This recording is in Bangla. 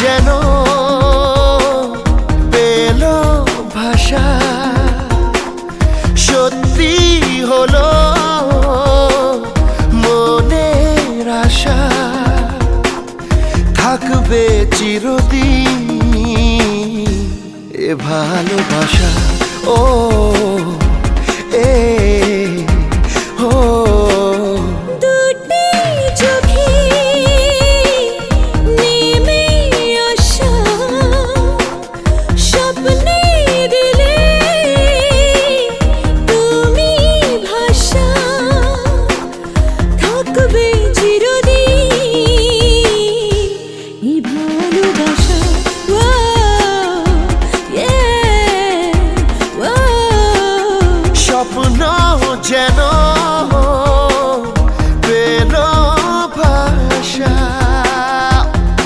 যেন পেল ভাষা, সত্যি হলো মনের আশা, থাকবে চিরদিন এ ভালোবাসা। ও এ